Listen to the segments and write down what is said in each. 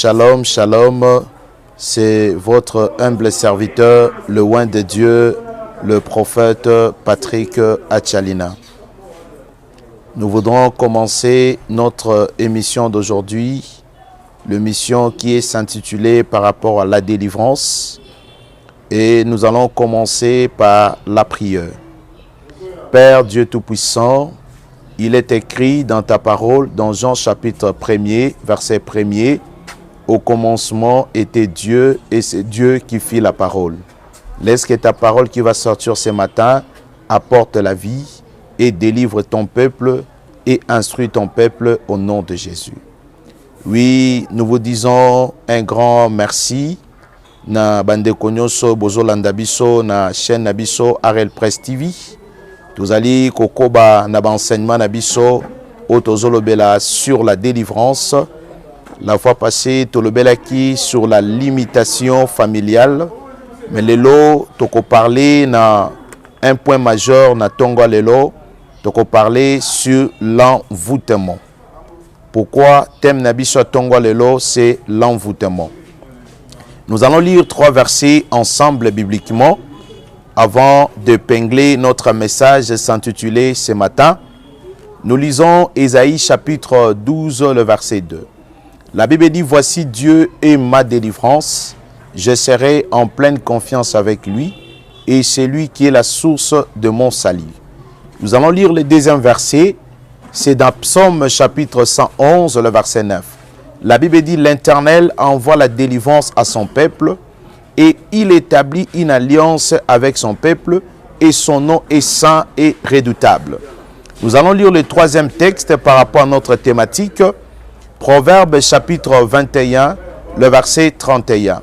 Shalom, shalom, c'est votre humble serviteur, le oint de Dieu, le prophète Patrick Achalina. Nous voudrons commencer notre émission d'aujourd'hui, l'émission qui est intitulée par rapport à la délivrance, et nous allons commencer par la prière. Père Dieu Tout-Puissant, il est écrit dans ta parole, dans Jean chapitre 1er, verset 1er, au commencement était Dieu et c'est Dieu qui fit la parole. Laisse que ta parole qui va sortir ce matin apporte la vie et délivre ton peuple et instruit ton peuple au nom de Jésus. Oui, nous vous disons un grand merci na bandeko nyonso bozolanda biso na chaîne na biso Arel Press TV. Tozali kokoba na enseignement na biso otozolobela sur la délivrance. La fois passée, tolobelaki sur la limitation familiale. Mais lelo toko parler na un point majeur na tongo lelo toko parler sur l'envoûtement. Pourquoi thème na biso tongo lelo c'est l'envoûtement. Nous allons lire 3 versets ensemble bibliquement avant de pingler notre message s'intitulé ce matin. Nous lisons Ésaïe chapitre 12, le verset 2. La Bible dit, voici Dieu est ma délivrance, je serai en pleine confiance avec lui et c'est lui qui est la source de mon salut. Nous allons lire le deuxième verset, c'est dans Psaume chapitre 111, le verset 9. La Bible dit, l'Éternel envoie la délivrance à son peuple et il établit une alliance avec son peuple et son nom est saint et redoutable. Nous allons lire le troisième texte par rapport à notre thématique, Proverbe chapitre 21, le verset 31.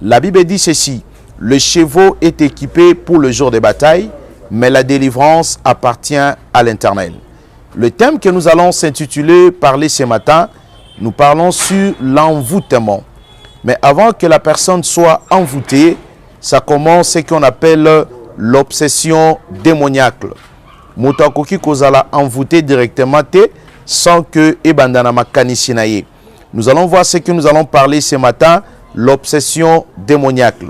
La Bible dit ceci, le cheval est équipé pour le jour de bataille, mais la délivrance appartient à l'Éternel. Le thème que nous allons s'intituler, parler ce matin, nous parlons sur l'envoûtement. Mais avant que la personne soit envoûtée, ça commence ce qu'on appelle l'obsession démoniaque. Moutakoki kozala envoûté directement sans que ebandana makanisi na ye. Nous allons voir ce que nous allons parler ce matin, l'obsession démoniaque.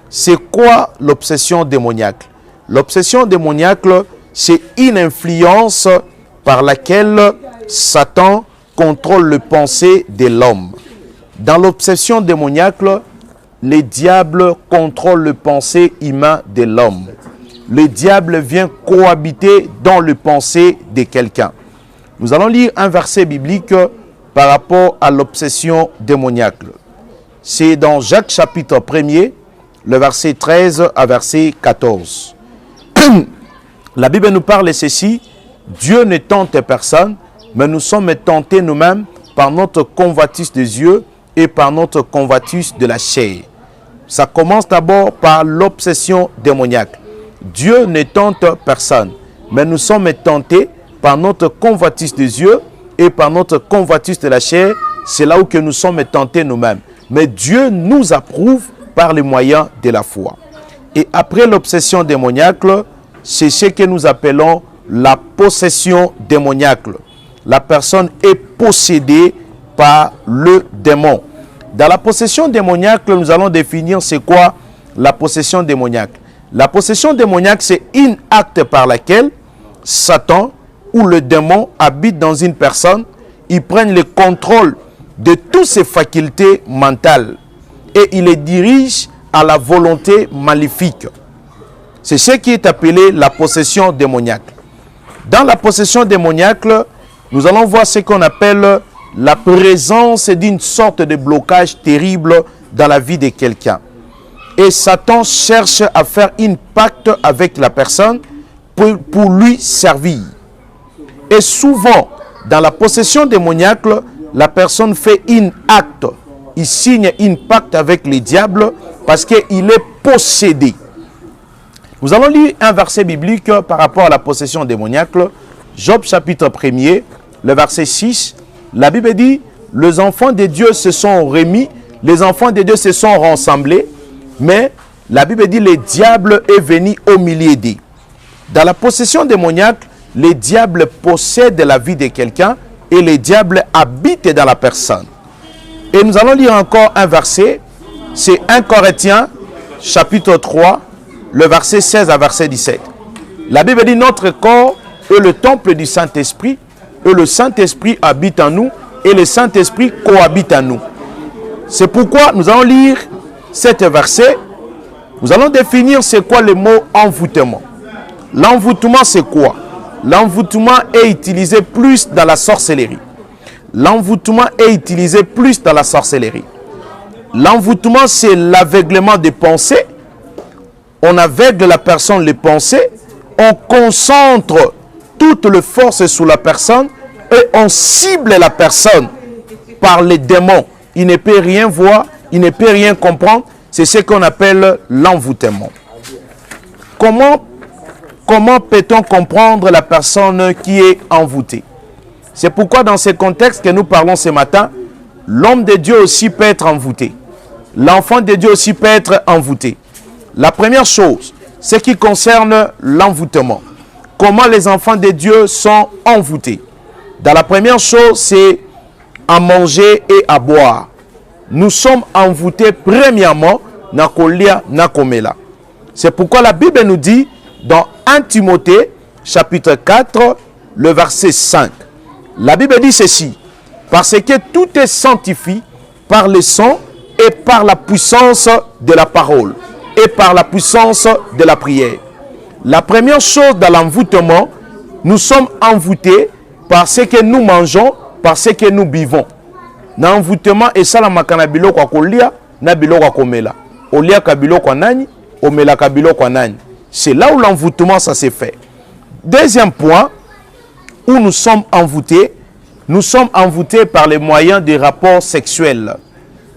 C'est quoi l'obsession démoniaque? L'obsession démoniaque, c'est une influence par laquelle Satan contrôle les pensées de l'homme. Dans l'obsession démoniaque, le diable contrôle les pensées humaines de l'homme. Le diable vient cohabiter dans les pensées de quelqu'un. Nous allons lire un verset biblique par rapport à l'obsession démoniaque. C'est dans Jacques chapitre 1er, le verset 13 à verset 14. La Bible nous parle de ceci, Dieu ne tente personne, mais nous sommes tentés nous-mêmes par notre convoitise des yeux et par notre convoitise de la chair. Ça commence d'abord par l'obsession démoniaque. Dieu ne tente personne, mais nous sommes tentés par notre convoitise des yeux et par notre convoitise de la chair. C'est là où que nous sommes tentés nous-mêmes. Mais Dieu nous approuve par les moyens de la foi. Et après l'obsession démoniaque, c'est ce que nous appelons la possession démoniaque. La personne est possédée par le démon. Dans la possession démoniaque, nous allons définir c'est quoi la possession démoniaque. La possession démoniaque, c'est un acte par lequel Satan ou le démon habite dans une personne, il prend le contrôle de toutes ses facultés mentales et il les dirige à la volonté maléfique. C'est ce qui est appelé la possession démoniaque. Dans la possession démoniaque, nous allons voir ce qu'on appelle la présence d'une sorte de blocage terrible dans la vie de quelqu'un. Et Satan cherche à faire un pacte avec la personne pour lui servir. Et souvent, dans la possession démoniaque, la personne fait un acte. Il signe un pacte avec le diable parce qu'il est possédé. Nous allons lire un verset biblique par rapport à la possession démoniaque. Job chapitre 1er, le verset 6. La Bible dit, les enfants de Dieu se sont remis, les enfants de Dieu se sont rassemblés, mais la Bible dit, le diable est venu au milieu d'eux. Dans la possession démoniaque, le diable possède la vie de quelqu'un et le diable habite dans la personne. Et nous allons lire encore un verset. C'est 1 Corinthiens, chapitre 3, le verset 16 à verset 17. La Bible dit, notre corps est le temple du Saint-Esprit, et le Saint-Esprit habite en nous, et le Saint-Esprit cohabite en nous. C'est pourquoi nous allons lire cet verset. Nous allons définir c'est quoi le mot envoûtement. L'envoûtement, c'est quoi? L'envoûtement est utilisé plus dans la sorcellerie. L'envoûtement est utilisé plus dans la sorcellerie. L'envoûtement, c'est l'aveuglement des pensées. On aveugle la personne, les pensées. On concentre toute les forces sur la personne et on cible la personne par les démons. Il ne peut rien voir, il ne peut rien comprendre. C'est ce qu'on appelle l'envoûtement. Comment peut-on comprendre la personne qui est envoûtée? C'est pourquoi dans ce contexte que nous parlons ce matin, l'homme de Dieu aussi peut être envoûté. L'enfant de Dieu aussi peut être envoûté. La première chose, ce qui concerne l'envoûtement. Comment les enfants de Dieu sont envoûtés? Dans la première chose, c'est à manger et à boire. Nous sommes envoûtés premièrement na kolia na komela. C'est pourquoi la Bible nous dit dans 1 Timothée chapitre 4 le verset 5. La Bible dit ceci: parce que tout est sanctifié par le sang et par la puissance de la parole et par la puissance de la prière. La première chose dans l'envoûtement, nous sommes envoûtés par ce que nous mangeons, par ce que nous buvons. Dans l'envoûtement, et ça la makana biloko kwa kolia na biloko kwa komela. Olia ka biloko kwa nani, omela ka biloko kwa nani. C'est là où l'envoûtement ça s'est fait. Deuxième point où nous sommes envoûtés par les moyens des rapports sexuels.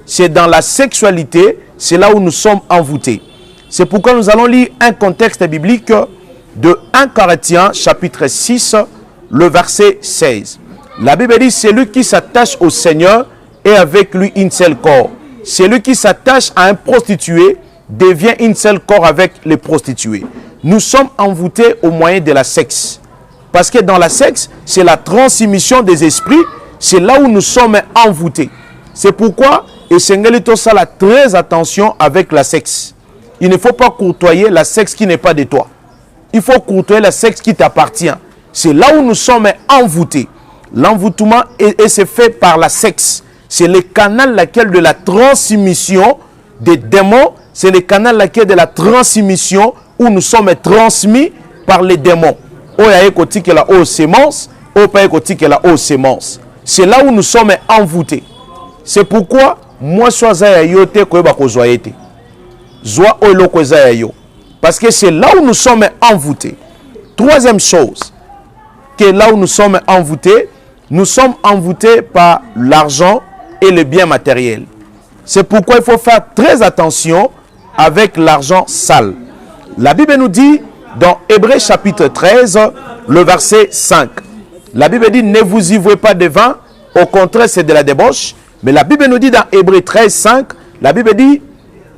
C'est dans la sexualité, c'est là où nous sommes envoûtés. C'est pourquoi nous allons lire un contexte biblique de 1 Corinthiens chapitre 6, le verset 16. La Bible dit, celui qui s'attache au Seigneur est avec lui une seule corps. Celui qui s'attache à un prostitué devient une seule corps avec les prostituées. Nous sommes envoûtés au moyen de la sexe. Parce que dans la sexe, c'est la transmission des esprits. C'est là où nous sommes envoûtés. C'est pourquoi, et Sengelito ça a très attention avec la sexe. Il ne faut pas courtoyer la sexe qui n'est pas de toi. Il faut courtoyer la sexe qui t'appartient. C'est là où nous sommes envoûtés. L'envoûtement c'est fait par la sexe. C'est le canal laquelle de la transmission des démons. C'est le canal laquelle de la transmission où nous sommes transmis par les démons. C'est là où nous sommes envoûtés. C'est pourquoi moi parce que c'est là où nous sommes envoûtés. Troisième chose, que là où nous sommes envoûtés par l'argent et le bien matériel. C'est pourquoi il faut faire très attention avec l'argent sale. La Bible nous dit dans Hébreux chapitre 13, le verset 5. La Bible dit, ne vous ivouez pas de vin, au contraire c'est de la débauche. Mais la Bible nous dit dans Hébreux 13, 5, la Bible dit,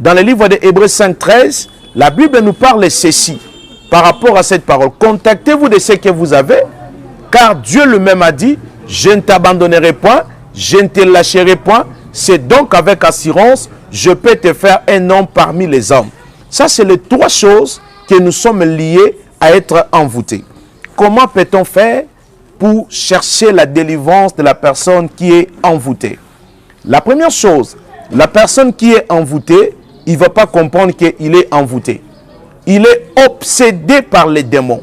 dans le livre de Hébreux 5, 13, la Bible nous parle ceci, par rapport à cette parole. Contactez-vous de ce que vous avez, car Dieu lui-même a dit, je ne t'abandonnerai point, je ne te lâcherai point, c'est donc avec assurance, je peux te faire un homme parmi les hommes. Ça, c'est les trois choses que nous sommes liés à être envoûtés. Comment peut-on faire pour chercher la délivrance de la personne qui est envoûtée? La première chose, la personne qui est envoûtée, il ne va pas comprendre qu'il est envoûté. Il est obsédé par les démons.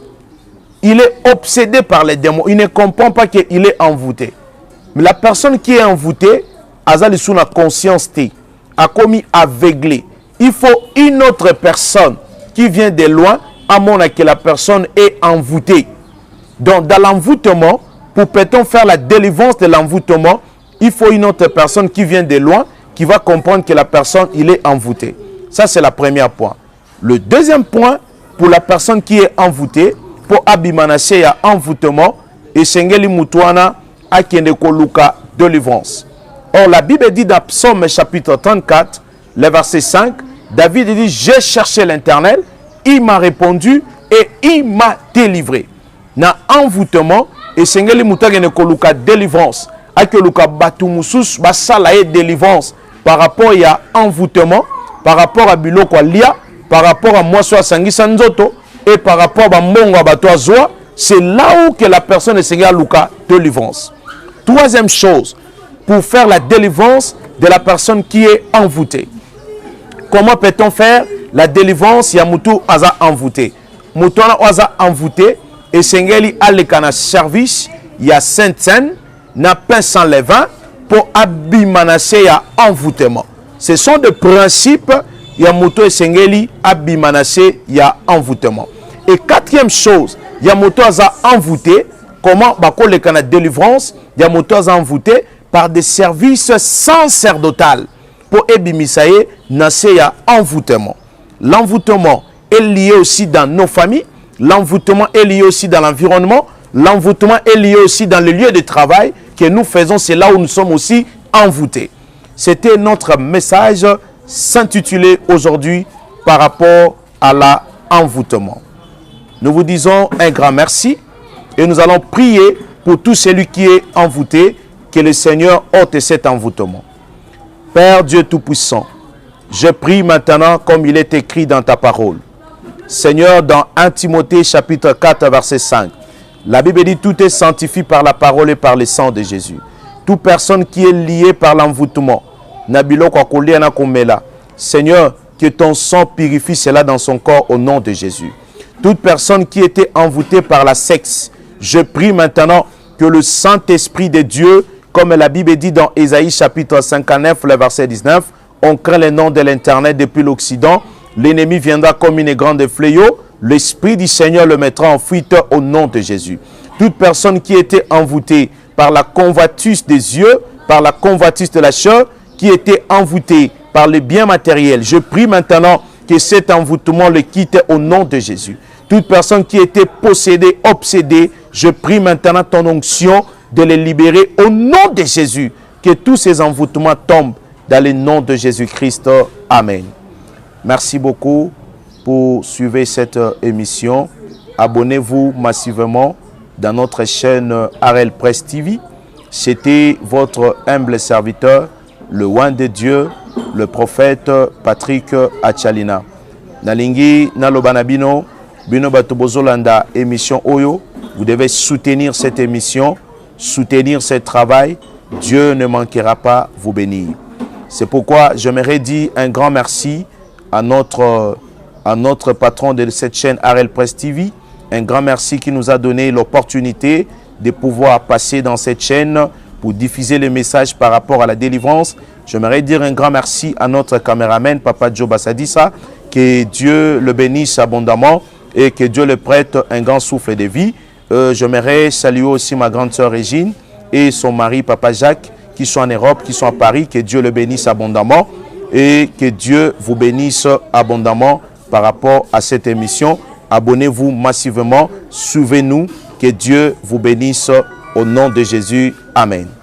Il est obsédé par les démons. Il ne comprend pas qu'il est envoûté. Mais la personne qui est envoûtée, Azali sous la conscience, a commis aveuglé. Il faut une autre personne qui vient de loin, à mon avis que la personne est envoûtée. Donc dans l'envoûtement, pour peut-on faire la délivrance de l'envoûtement, il faut une autre personne qui vient de loin, qui va comprendre que la personne, il est envoûté. Ça, c'est le premier point. Le deuxième point, pour la personne qui est envoûtée, pour Abimanache, il y a envoûtement, et Sengeli Mutuana, Akeneko Luka, délivrance. Or, la Bible dit dans Psaume chapitre 34, le verset 5, David dit, j'ai cherché l'Éternel, il m'a répondu et il m'a délivré. Dans envoûtement, et Sengeli Mutuana, Akeneko Luka, délivrance. ake luka batu mususu basala ye délivrance par rapport à envoûtement, par rapport à biloko lia, par rapport à moisson sangisa nzoto et par rapport à mbongo bato azwa, c'est là où que la personne est seigneur luka délivrance. Troisième chose, pour faire la délivrance de la personne qui est envoûtée. Comment peut-on faire la délivrance ya mutu aza envoûté? Mutu aza envoûté et sengeli alekana service ya Sainte Seine na pain sans levain pour abimanase ya envoûtement. Ce sont des principes ya mutu et sengeli abimanase ya envoûtement. Et quatrième chose, ya mutu aza envoûté, comment bako lekana délivrance ya mutu aza envoûté par des services sacerdotaux pour ebimisaye nase ya envoûtement. L'envoûtement est lié aussi dans nos familles, l'envoûtement est lié aussi dans l'environnement, l'envoûtement est lié aussi dans le lieu de travail que nous faisons, c'est là où nous sommes aussi envoûtés. C'était notre message s'intitulé aujourd'hui par rapport à l'envoûtement. Nous vous disons un grand merci et nous allons prier pour tout celui qui est envoûté, que le Seigneur ôte cet envoûtement. Père Dieu Tout-Puissant, je prie maintenant comme il est écrit dans ta parole. Seigneur, dans 1 Timothée chapitre 4 verset 5, la Bible dit tout est sanctifié par la parole et par le sang de Jésus. Toute personne qui est liée par l'envoûtement, Seigneur, que ton sang purifie cela dans son corps au nom de Jésus. Toute personne qui était envoûtée par la sexe, je prie maintenant que le Saint-Esprit de Dieu, comme la Bible dit dans Ésaïe chapitre 59, le verset 19, on craint le nom de l'Internet depuis l'Occident, l'ennemi viendra comme une grande fléau, l'Esprit du Seigneur le mettra en fuite au nom de Jésus. Toute personne qui était envoûtée par la convoitise des yeux, par la convoitise de la chair, qui était envoûtée par les biens matériels, je prie maintenant que cet envoûtement le quitte au nom de Jésus. Toute personne qui était possédée, obsédée, je prie maintenant ton onction de les libérer au nom de Jésus. Que tous ces envoûtements tombent dans le nom de Jésus-Christ. Amen. Merci beaucoup pour suivre cette émission. Abonnez-vous massivement dans notre chaîne RL Presse TV. C'était votre humble serviteur, le oint de Dieu, le prophète Patrick Atchalina. Nalingi Nalobanabino, Bino Batobozolanda, émission Oyo. Vous devez soutenir cette émission, soutenir ce travail. Dieu ne manquera pas vous bénir. C'est pourquoi j'aimerais dire un grand merci à notre patron de cette chaîne RL Presse TV. Un grand merci qui nous a donné l'opportunité de pouvoir passer dans cette chaîne pour diffuser les messages par rapport à la délivrance. J'aimerais dire un grand merci à notre caméraman, Papa Joe Bassadissa. Que Dieu le bénisse abondamment et que Dieu le prête un grand souffle de vie. J'aimerais saluer aussi ma grande sœur Régine et son mari, Papa Jacques, qui sont en Europe, qui sont à Paris. Que Dieu le bénisse abondamment et que Dieu vous bénisse abondamment par rapport à cette émission. Abonnez-vous massivement, suivez-nous. Que Dieu vous bénisse au nom de Jésus. Amen.